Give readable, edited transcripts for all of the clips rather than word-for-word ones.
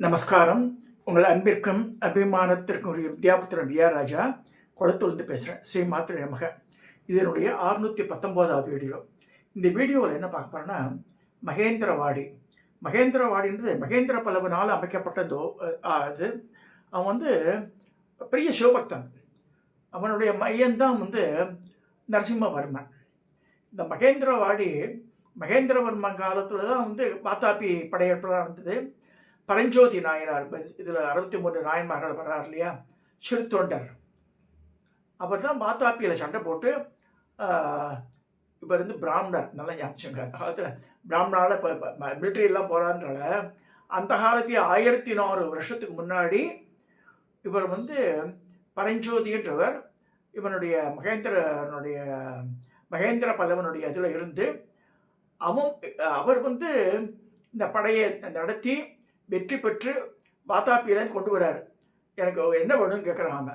நமஸ்காரம். உங்கள் அன்பிற்கும் அபிமானத்திற்கும் உரிய வித்யாபுத்திரன் வி.ஆர். ராஜா குளத்தூர்ந்து பேசுகிறேன். ஸ்ரீ மாத்திரை நமக. இதனுடைய 619வது வீடியோ. இந்த வீடியோவில் என்ன பார்க்க போகிறேன்னா, மகேந்திரவாடி. மகேந்திரவாடின்றது மகேந்திர பல்லவனால் அமைக்கப்பட்டதோ அது. அவன் வந்து பெரிய சிவபக்தன். அவனுடைய மையம்தான் நரசிம்மவர்மன். இந்த மகேந்திரவர்மன் காலத்தில் தான் வாத்தாபி படையெடுப்புலாம் நடந்தது. பரஞ்சோதி நாயனார், இதில் 63 நாயன்மார்கள் வர்றார் இல்லையா, சிறுத்தொண்டர். அவர் தான் வாத்தாப்பியில் சண்டை போட்டு இவர் பிராமணர், நல்லா ஞாபகம். அந்த காலத்தில் பிராமணால் இப்போ மிலிட்ரியெல்லாம் போகிறான்றனால அந்த காலத்தையே 1400 வருஷத்துக்கு முன்னாடி இவர் பரஞ்சோதின்றவர் இவனுடைய மகேந்திர பல்லவனுடைய இதில் இருந்து அவர் இந்த படையை நடத்தி வெற்றி பெற்று வாத்தாப்பியிலேருந்து கொண்டு வர்றார். எனக்கு என்ன வேணும்னு கேட்குறாங்க.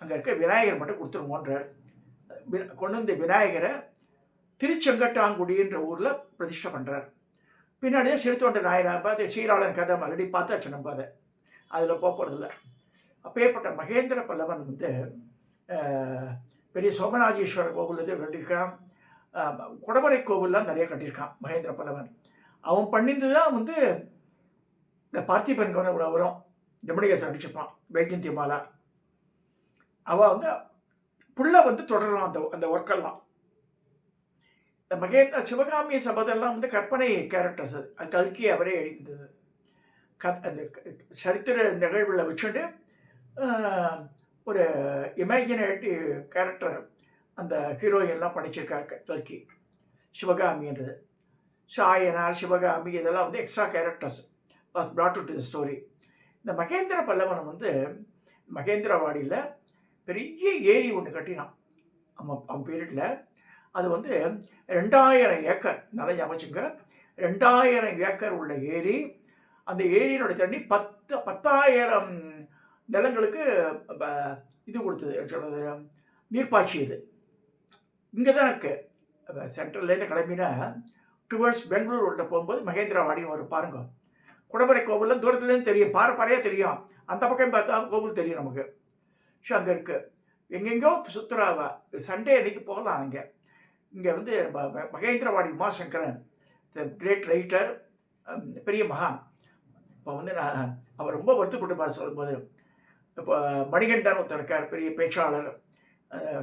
அங்கே இருக்க விநாயகர் மட்டும் கொடுத்துருமோன்றார். கொண்டு வந்த விநாயகரை திருச்செங்கட்டாங்குடின்ற ஊரில் பிரதிஷ்டை பண்ணுறார். பின்னாடியே சிறுத்தொண்ட நாயனார் பார்த்து சீராளன் கதை ஆல்ரெடி பார்த்தாச்சு நம்ம அதை, அதில் போகிறதில்ல. அப்பேற்பட்ட மகேந்திர பல்லவன் பெரிய சோமநாதீஸ்வரர் கோவில் கட்டியிருக்கான். குடவரை கோவில்லாம் நிறைய கட்டியிருக்கான் மகேந்திர பல்லவன். அவன் பண்ணிட்டு தான் இந்த பார்த்திபன் கவனம் இவ்வளோ வரும். ஜெமினிகேசன் அடிச்சுப்பான் வைஜந்தி மாலா. அவள் புள்ள தொடரலாம் அந்த ஒர்க்கெல்லாம். இந்த சிவகாமி சபதெல்லாம் கற்பனை கேரக்டர்ஸ். அது கல்கி அவரே எழுந்தது. அந்த சரித்திர நிகழ்வில் வச்சுட்டு ஒரு இமேஜினேட்டிவ் கேரக்டர் அந்த ஹீரோயின்லாம் படிச்சிருக்காரு கல்கி. சிவகாமின்றது சாயனார், சிவகாமி இதெல்லாம் extra characters brought to the story. இந்த மகேந்திர பல்லவன் மகேந்திரவாடியில் பெரிய ஏரி ஒன்று கட்டினான் அவன் பீரியடில். அது 2000 ஏக்கர், நல்லா ஞாபகம். 2000 ஏக்கர் உள்ள ஏரி. அந்த ஏரியினுடைய தண்ணி 10,000 நிலங்களுக்கு இது கொடுத்தது, சொல்கிறது நீர்ப்பாய்ச்சியது. இங்கே தான் இருக்குது. சென்ட்ரல்லேருந்து கிளம்பினா டுவர்ட்ஸ் பெங்களூர் உள்ள போகும்போது மகேந்திரவாடின்னு வரும் பாருங்க. குடவரை கோவில்லாம் தூரத்துலேருந்து தெரியும், பாறையாக தெரியும். அந்த பக்கம் பார்த்தா கோவில் தெரியும் நமக்கு. ஸோ அங்கே இருக்குது. எங்கெங்கோ சுற்றுலாவா சண்டே அன்றைக்கி போகலாம். இங்கே மகேந்திரவாடி உமாசங்கரன், கிரேட் ரைட்டர், பெரிய மகான். இப்போ நான் அவர் ரொம்ப வருத்தப்பட்டு சொல்லும்போது, இப்போ மணிகண்டன் ஒருத்தர் இருக்கார், பெரிய பேச்சாளர்,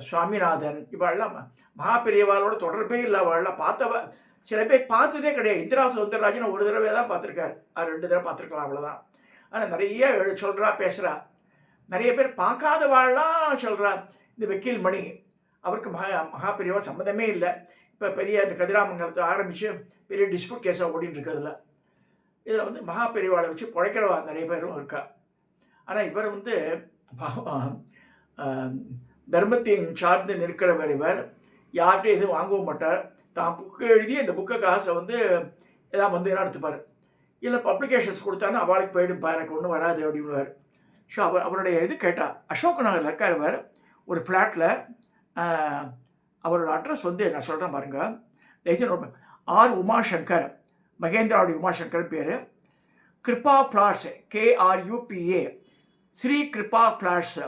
சுவாமிநாதன், இவாளெல்லாம் மகா பெரியவாளோட தொடர்பே இல்லை. அவளெல்லாம் பார்த்தவ சில பேர் பார்த்ததே கிடையாது. இந்திரா சௌந்தரராஜன் ஒரு தடவை தான் பார்த்துருக்காரு, 2 தடவை பார்த்துருக்கலாம், அவ்வளோதான். ஆனால் நிறைய சொல்கிறா, பேசுகிறா. நிறைய பேர் பார்க்காதவாள்லாம் சொல்கிறா. இந்த வக்கீல் மணி, அவருக்கு மகா பெரியவா சம்மந்தமே இல்லை. இப்போ பெரிய இந்த கதிராமங்கலத்தை ஆரம்பித்து பெரிய டிஸ்பியூட் கேஸாக ஓடின்னு இருக்கிறதுல. இதில் மகா பெரியவாளை வச்சு குழைக்கிறவா நிறைய பேரும் இருக்கா. ஆனால் இவர் தர்மத்தையும் சார்ந்து நிற்கிறவர். இவர் யார்கிட்டையும் எதுவும் வாங்கவும் மாட்டார். தான் புக்கு எழுதி அந்த புக்கை காசை எதாவது எடுத்துப்பார். இல்லை பப்ளிகேஷன்ஸ் கொடுத்தான்னு அவளுக்கு போயிடுப்பா, எனக்கு ஒன்றும் வராது அப்படின்வார். ஸோ அவருடைய இது கேட்டால் அசோக் நகரில் இருக்கார் ஒரு ஃப்ளாட்டில். அவரோட அட்ரஸ் நான் சொல்கிறேன் பாருங்கள். ஆர் உமாசங்கர், மகேந்திராவுடைய உமாசங்கர் பேர். Kripa flats, KRUPA, Sri Kripa flats,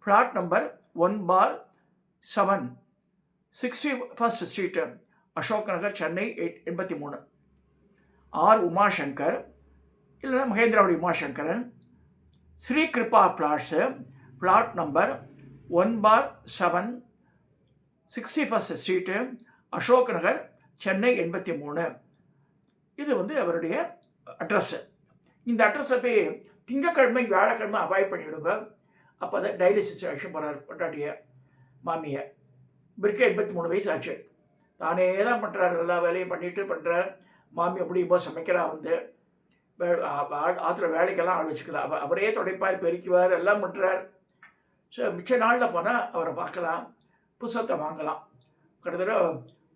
flat number 1/7, 61st street, Ashok Nagar, Chennai 83. R Umashankar, இல்லைன்னா மகேந்திராவுடைய Umashankaran, Sri Kripa flats, flat number 1/7, 61st street, Ashok Nagar, Chennai 83. இது அவருடைய அட்ரஸ்ஸு. இந்த அட்ரஸில் போய் திங்கக்கிழமை வியாழக்கிழமை அவாய்ட் பண்ணிவிடுங்க. அப்போ தான் டயாலிசிஸ் ஆக்ஷன் போகிறார் பொண்டாட்டிய மாமியை. இவருக்கு 83 வயசு ஆச்சு. தானே தான் பண்ணுறாரு, எல்லா வேலையும் பண்ணுறார். மாமி அப்படியும்போது சமைக்கிறா. ஆற்றுல வேலைக்கெல்லாம் ஆள் வச்சுக்கலாம். அவரே துடைப்பார், பெருக்குவார், எல்லாம் பண்ணுறார். ஸோ மிச்ச நாளில் போனால் அவரை பார்க்கலாம், புத்தகத்தை வாங்கலாம். கிட்டத்தட்ட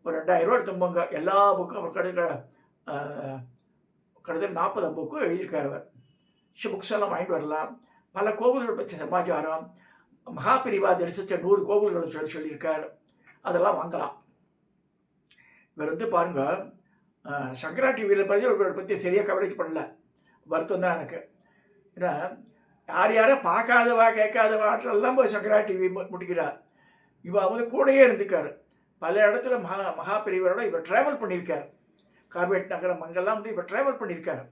ஒரு 2000 ரூபா எடுத்தும்போங்க. எல்லா புக்கும் அவர் கிட்டத்தட்ட 40 புக்கும் எழுதியிருக்கார் அவர். ஸோ புக்ஸ் எல்லாம் வாங்கிட்டு வரலாம். பல கோவில்கள் பற்றி சமாச்சாரம், மகாபிரிவா தரிசித்த 100 கோவில்களை சொல்லியிருக்கார். அதெல்லாம் வாங்கலாம். இவர் பாருங்கள், சங்கரா டிவியில் பற்றி இவரை பற்றி சரியாக கவரேஜ் பண்ணல. வருத்தம் தான் எனக்கு. ஏன்னா யார் யாரை பார்க்காதவா கேட்காதவாற்றெல்லாம் போய் சங்கரா டிவி முட்டிக்கிறார். இவர் வந்து கூடயே இருந்துக்கார். பல இடத்துல மகா பெரியவரோட இவர் ட்ராவல் பண்ணியிருக்கார். கார்பரேட் நகரம் அங்கெல்லாம் வந்து இவர் ட்ராவல் பண்ணியிருக்கார்.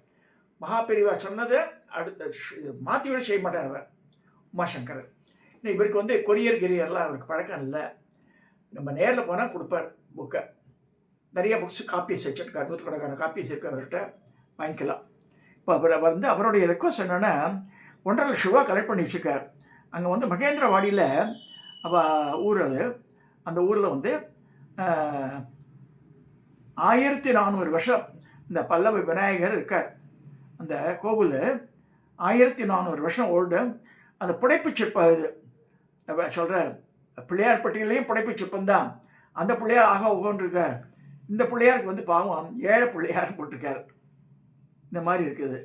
மகா பெரியவா சொன்னதை அடுத்த மாற்றியோட செய்ய மாட்டார் அவர் உமாசங்கர். இவருக்கு வந்து கொரியர் கிரியர்லாம் அவருக்கு பழக்கம் இல்லை. நம்ம நேரில் போனால் கொடுப்பார் புக்கை. நிறைய புக்ஸ் காப்பீஸ் வச்சுருக்கார். நூற்றுக்கணக்கான காப்பீஸ் இருக்கு அவர்கிட்ட, வாங்கிக்கலாம். இப்போ அவர் வந்து அவருடைய ரெக்வஸ்ட் என்னென்னா 1.5 லட்ச ரூபா கலெக்ட் பண்ணி வச்சுருக்கார். அங்கே வந்து மகேந்திரவாடியில் ஊர் அது. அந்த ஊரில் வந்து 1400 வருஷம் இந்த பல்லவ விநாயகர் இருக்கார். அந்த கோவில் 1400 வருஷம் ஓல்டு. அந்த புடைப்பு சிற்பம் இது சொல்கிறார். பிள்ளையார் பட்டியலையும் புடைப்பு சிற்பந்தான். அந்த பிள்ளையார் ஆக உகோன்றிருக்கார். இந்த பிள்ளையாருக்கு வந்து பாவம் ஏழை பிள்ளையார் போட்டிருக்கார். இந்த மாதிரி இருக்குது.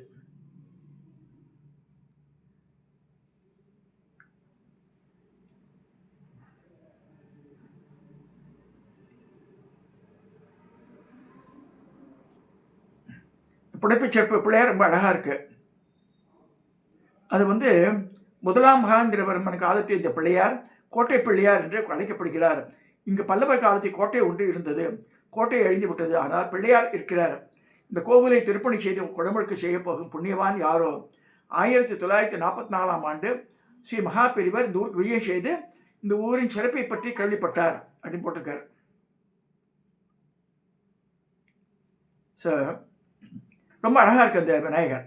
புடைப்பு சிற்ப பிள்ளையார் ரொம்ப அழகாக இருக்குது. அது வந்து 1ஆம் மகேந்திரவர்மன் காலத்தில் இந்த பிள்ளையார் கோட்டை பிள்ளையார் என்று அழைக்கப்படுகிறார். இங்கு பல்லவ காலத்தில் கோட்டை ஒன்று இருந்தது. கோட்டை அழிந்து விட்டது. ஆனால் பிள்ளையார் இருக்கிறார். இந்த கோவிலை திருப்பணி செய்து குடமுழுக்கு செய்ய போகும் புண்ணியவான் யாரோ 1944ஆம் ஆண்டு ஸ்ரீ மகா பெரியவர் இந்த ஊருக்கு விஜயம் செய்து இந்த ஊரின் சிறப்பை பற்றி கேள்விப்பட்டார் அப்படின்னு போட்டிருக்கார். ஸோ ரொம்ப அழகாக இருக்குது அந்த விநாயகர்.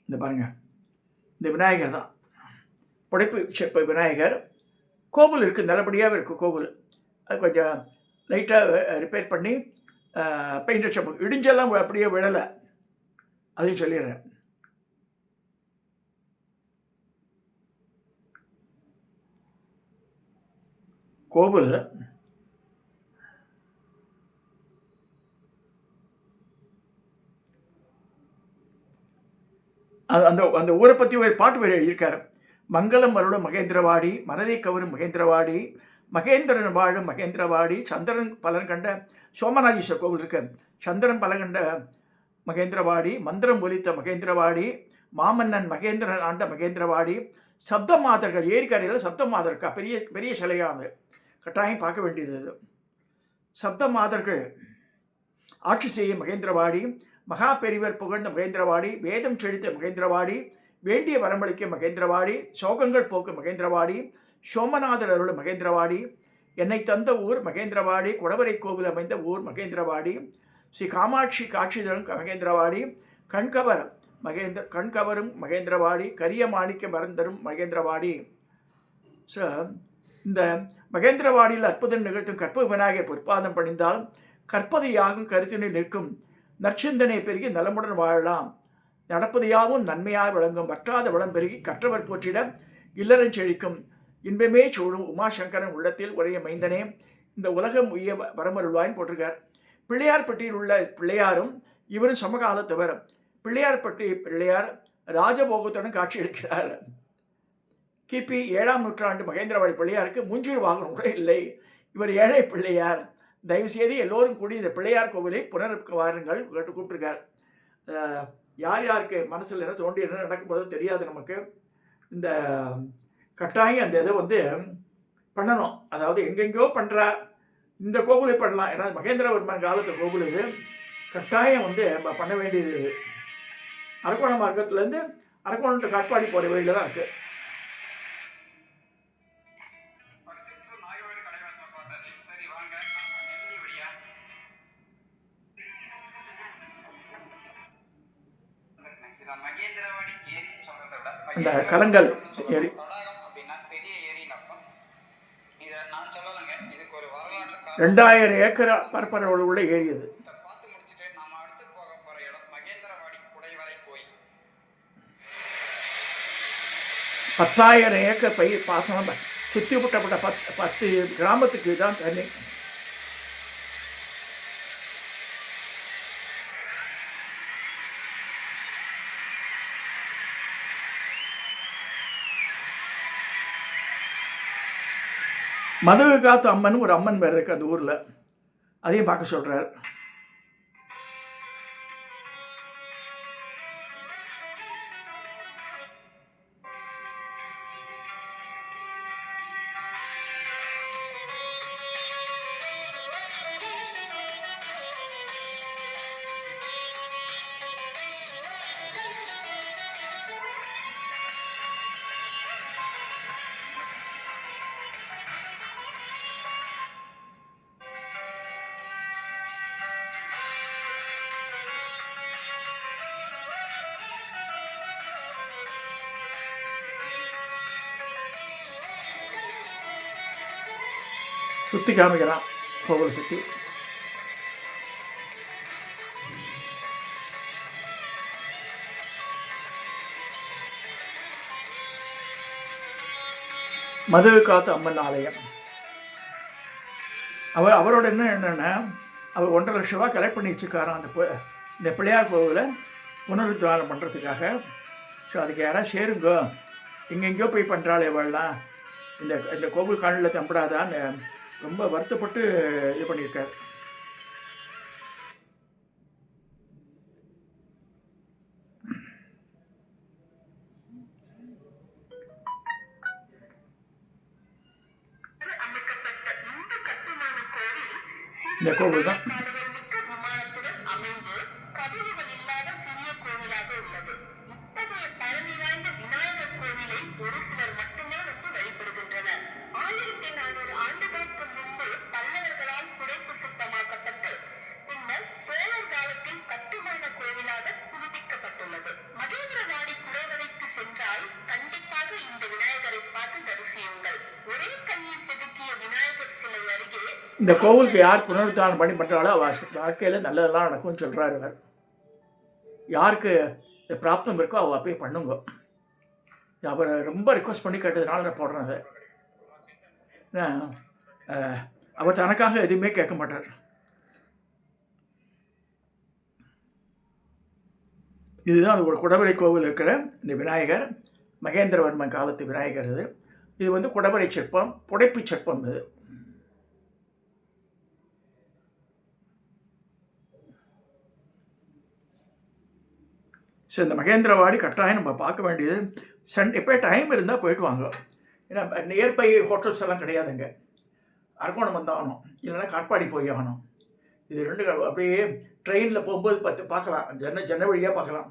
இந்த பாருங்க, இந்த விநாயகர் தான் புடைப்பு சிற்ப விநாயகர். கோவில் இருக்குது, நல்லபடியாகவே இருக்குது கோவில். அது கொஞ்சம் லைட்டாக ரிப்பேர் பண்ணி பெயிண்ட் அடிச்ச இடிஞ்செல்லாம் அப்படியே விழலை, அதையும் சொல்லிடுறேன். கோவில் அந்த அந்த ஊரை பற்றி ஒரு பாட்டு வரி எழுதியிருக்காரு. மங்களம் அருளும் மகேந்திரவாடி, மனதை கவரும் மகேந்திரவாடி, மகேந்திரன் வாழும் மகேந்திரவாடி, சந்திரன் பலன் கண்ட சோமநாதீஸ்வரர் கோவில் இருக்கு. சந்திரன் பலன் கண்ட மகேந்திரவாடி, மந்திரம் ஒலித்த மகேந்திரவாடி, மாமன்னன் மகேந்திரன் ஆண்ட மகேந்திரவாடி, சப்த மாதர்கள் ஏரிக்கரையில் சப்த மாதர்க்கா பெரிய பெரிய சிலையானது, கட்டாயம் பார்க்க வேண்டியது. சப்த மாதர்கள் ஆட்சி செய்ய மகேந்திரவாடி, மகா பெரியவர் புகழ்ந்த மகேந்திரவாடி, வேதம் செழித்த மகேந்திரவாடி, வேண்டிய வரமளிக்க மகேந்திரவாடி, சோகங்கள் போக்கு மகேந்திரவாடி, சோமநாதர் அருள் மகேந்திரவாடி, என்னை தந்த ஊர் மகேந்திரவாடி, குடவரை கோவில் அமைந்த ஊர் மகேந்திரவாடி, ஸ்ரீ காமாட்சி காட்சி தரும் மகேந்திரவாடி, கண்கவரும் மகேந்திரவாடி, கரிய மாணிக்க மறந்தரும் மகேந்திரவாடி. ஸோ இந்த மகேந்திரவாடியில் அற்புதம் நிகழ்த்தும் கற்ப விநாயகர் பொற்பாதம் பணிந்தால் கற்பது யாகும் கருத்தினில் நிற்கும், நற்சிந்தனை பெருகி நலமுடன் வாழலாம், நடப்பது யாவும் நன்மையாக விளங்கும், வற்றாத வளம் பெருகி கற்றவர் போற்றிட இல்லறன் செழிக்கும், இன்பமே சூழும் உமாசங்கரன் உள்ளத்தில் உரைய மைந்தனே, இந்த உலகம் உய்ய வரமருள்வாயின் போட்டிருக்கார். பிள்ளையார்பட்டியில் உள்ள பிள்ளையாரும் இவரும் சமகாலத்தவர். பிள்ளையார்பட்டி பிள்ளையார் ராஜபோகத்துடன் காட்சி அளிக்கிறார். கிபி 7ஆம் நூற்றாண்டு மகேந்திரவாடி பிள்ளையாருக்கு மூஞ்சூர் வாகனம் கூட இல்லை. இவர் ஏழை பிள்ளையார். தயவுசெய்து எல்லோரும் கூடி இந்த பிள்ளையார் கோவிலை வாருங்கள் கேட்டு கூப்பிட்டுருக்கார். யார் யாருக்கு மனசில் என்ன தோண்டி என்ன நடக்கும் போது தெரியாது நமக்கு. இந்த கட்டாயம் அந்த இதை வந்து பண்ணணும். அதாவது எங்கெங்கோ பண்ணுறா, இந்த கோவிலை பண்ணலாம். ஏன்னா மகேந்திரவர்மன் காலத்து கோவில் இது கட்டாயம் வந்து பண்ண வேண்டியது. அரக்கோணம் மார்க்கத்துலேருந்து அரக்கோணம் காட்பாடி போகிற வழியில் தான் இருக்குது. அந்த கலங்கள் ஏரி 2000 ஏக்கர் பரப்பளவு உள்ள ஏரி அது. 10,000 ஏக்கர் பயிர் பாசனம் சுற்றி விட்டப்பட்ட 10 கிராமத்துக்கு தான் தண்ணி. மதுவை காத்து அம்மன் ஒரு அம்மன் பேர் இருக்குது அந்த ஊரில், அதையும் பார்க்க சொல்கிறார். சுற்றி காமிக்கிறான் கோவில் சுற்றி. மதுவிகாத்து அம்மன் ஆலயம். அவரோட என்னென்னா அவர் 1.5 லட்ச ரூபா கலெக்ட் பண்ணி வச்சுருக்காராம் இந்த பிள்ளையார் கோவிலை புனருத்தாரணம் பண்ணுறதுக்காக. ஸோ அதுக்கு யாராவது சேருங்கோ, எங்கெங்கேயோ போய் பண்ணுறாள் இவள்லாம், இந்த கோவில் காணொலியில் தம்பிடாதான்னு ரொம்ப வருத்தப்பட்டு இது பண்ணியிருக்கார். இந்த கோவில் தான் ஒரு சிலர் மட்டுமே வந்து வழிபடுகின்றனர். 1400 ஆண்டுகளுக்கு முன்பு பல்லவர்களால் புடைப்பு சிற்பமாக்கப்பட்டு பின்னர் சோழர் காலத்தில் கட்டுமான கோவிலாக புதுப்பிக்கப்பட்டுள்ளது. மகேந்திரவாடி குடைவரைக்கு சென்றால் கண்டிப்பாக இந்த விநாயகரை பார்த்து தரிசியுங்கள். ஒரே கல்லில் செதுக்கிய விநாயகர் சிலை அருகே இந்த கோவிலுக்கு யார் புனருத்தாரணம் பண்ணி பண்ணுறாளோ வாழ்க்கையில் நல்லதெல்லாம் நடக்கும்னு சொல்கிறார் இவர். யாருக்கு பிராப்தம் இருக்கோ அவள் போய் பண்ணுங்க. அவரை ரொம்ப ரிக்வஸ்ட் பண்ணி கேட்டதுனால நான் போடுறேன் அதை. அவர் தனக்காக எதுவுமே கேட்க மாட்டார். இதுதான் அது ஒரு குடவரை கோவில் இருக்கிற இந்த விநாயகர், மகேந்திரவர்மன் காலத்து விநாயகர். இது வந்து குடவரை சிற்பம், புடைப்பு சிற்பம். இது ஸோ இந்த மகேந்திரவாடி கட்டாயம் நம்ம பார்க்க வேண்டியது. எப்போ டைம் இருந்தால் போயிட்டு வாங்க. ஏன்னா நியர்பை ஹோட்டல்ஸ் எல்லாம் கிடையாதுங்க. அரக்கோணம் வந்தாகணும், இல்லைன்னா காட்பாடி போய் ஆகணும். இது ரெண்டு அப்படியே ட்ரெயினில் போகும்போது பார்க்கலாம், ஜன்ன வழியாக பார்க்கலாம்.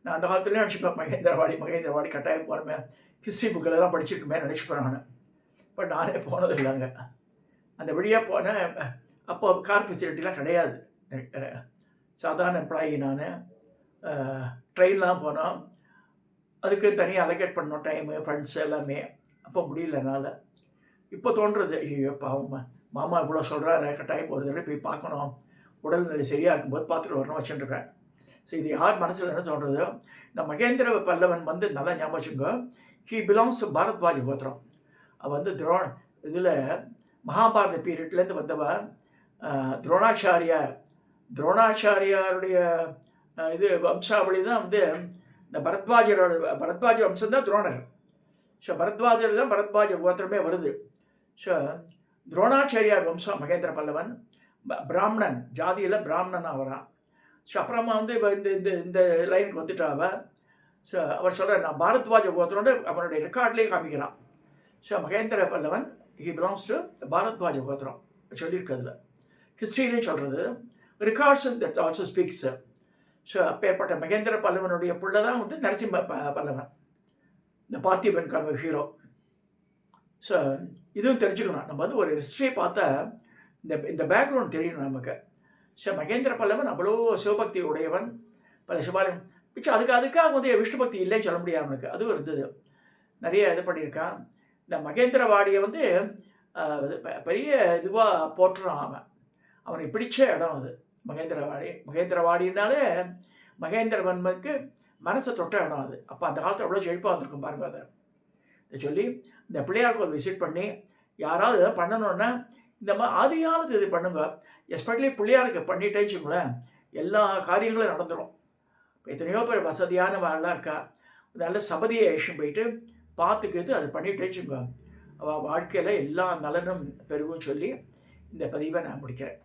நான் அந்த காலத்துலேயும் நினச்சிப்பேன் மகேந்திரவாடி கட்டாயம் போகிறேன், ஹிஸ்ட்ரி புக்கில் தான் படிச்சிருக்குமே நினச்சிப்பேன் நான். பட் நானே போனது இல்லைங்க. அந்த வழியாக போனேன். அப்போ கார் ஃபெசிலிட்டிலாம் கிடையாது. சாதாரண எம்ப்ளாயி நான். ட்ரெயின்லாம் போனோம், அதுக்கு தனியாக அலோகேட் பண்ணோம் டைமு, ஃபண்ட்ஸ் எல்லாமே. அப்போ முடியலனால இப்போ தோன்றுறது, ஐயோ பாவம் மாமா இவ்வளோ சொல்கிறாரு, கட்டாயம் ஒரு தடவை போய் பார்க்கணும், உடல்நிலை சரியாக இருக்கும்போது பார்த்துட்டு வரணும் வச்சுட்டுருக்கேன். ஸோ இது யார் மனசில் என்ன தோன்றது, இந்த மகேந்திர பல்லவன் வந்து நல்லா ஞாபகம் வச்சுங்க. ஹீ பிலாங்ஸ் டு பாரத்வாஜ கோத்திரம். அவள் வந்து இதில் மகாபாரத பீரியட்லேருந்து வந்தவன். துரோணாச்சாரியாருடைய இது வம்சாவளி தான் வந்து இந்த பரத்வாஜ வம்சம் தான் துரோணர். ஸோ பரத்வாஜர் தான் பரத்வாஜ கோத்திரமே வருது. ஸோ துரோணாச்சாரியார் வம்சம் மகேந்திர பல்லவன். பிராமணன் ஜாதியில் பிராமணனாக வரான். ஸோ அப்புறமா வந்து இந்த இந்த இந்த லைனுக்கு வந்துட்டாவ. ஸோ அவர் சொல்கிற நான் பாரத்வாஜ கோத்திரோட அவனுடைய ரெக்கார்ட்லேயே காமிக்கிறான். So Mahendra Pallavan he belongs to Bharadwaja கோத்திரம் சொல்லியிருக்கிறதுல, ஹிஸ்ட்ரியிலையும் சொல்கிறது. Records that also speaks. So அப்பேற்பட்ட மகேந்திர பல்லவனுடைய புள்ள தான் வந்து நரசிம்ம பல்லவன், இந்த பார்த்திபன் கர்ம ஹீரோ. ஸோ இதுவும் தெரிஞ்சுக்கணும். நம்ம வந்து ஒரு ஹிஸ்ட்ரியை பார்த்தா இந்த பேக்ரவுண்ட் தெரியணும் நமக்கு. ஸோ மகேந்திர பல்லவன் அவ்வளோ சிவபக்தி உடையவன். பல சிவாலயம் மிச்சம் அதுக்காக வந்து விஷ்ணு பக்தி இல்லைன்னு சொல்ல முடியாது அவனுக்கு. அதுவும் இருந்தது, நிறைய இது பண்ணியிருக்கான். இந்த மகேந்திரவாடியை வந்து பெரிய இதுவாக போட்டுறான் அவனுக்கு பிடிச்ச இடம் அது மகேந்திரவாடினாலே மகேந்திரவர்மனுக்கு மனசை தொட்ட இடம் அது. அப்போ அந்த காலத்தில் அவ்வளோ செழிப்பாக வந்திருக்கும் பாருங்க. அதை சொல்லி இந்த பிள்ளையார் கோவில் விசிட் பண்ணி யாராவது எதாவது பண்ணணுன்னா இந்த மாதிரி ஆதியானது இது பண்ணுங்க. எஸ்பெஷலி பிள்ளையாருக்கு பண்ணிட்டே வச்சுங்களேன், எல்லா காரியங்களும் நடந்துடும். இப்போ எத்தனையோ பேர் வசதியான வேலைலாம் இருக்கா, நல்ல சபதியை ஏஷன் போயிட்டு பார்த்துக்கிட்டு அது பண்ணிட்டே வச்சுங்க, அவள் வாழ்க்கையில் எல்லா நலனும் பெருகும் சொல்லி இந்த பதிவை நான் முடிக்கிறேன்.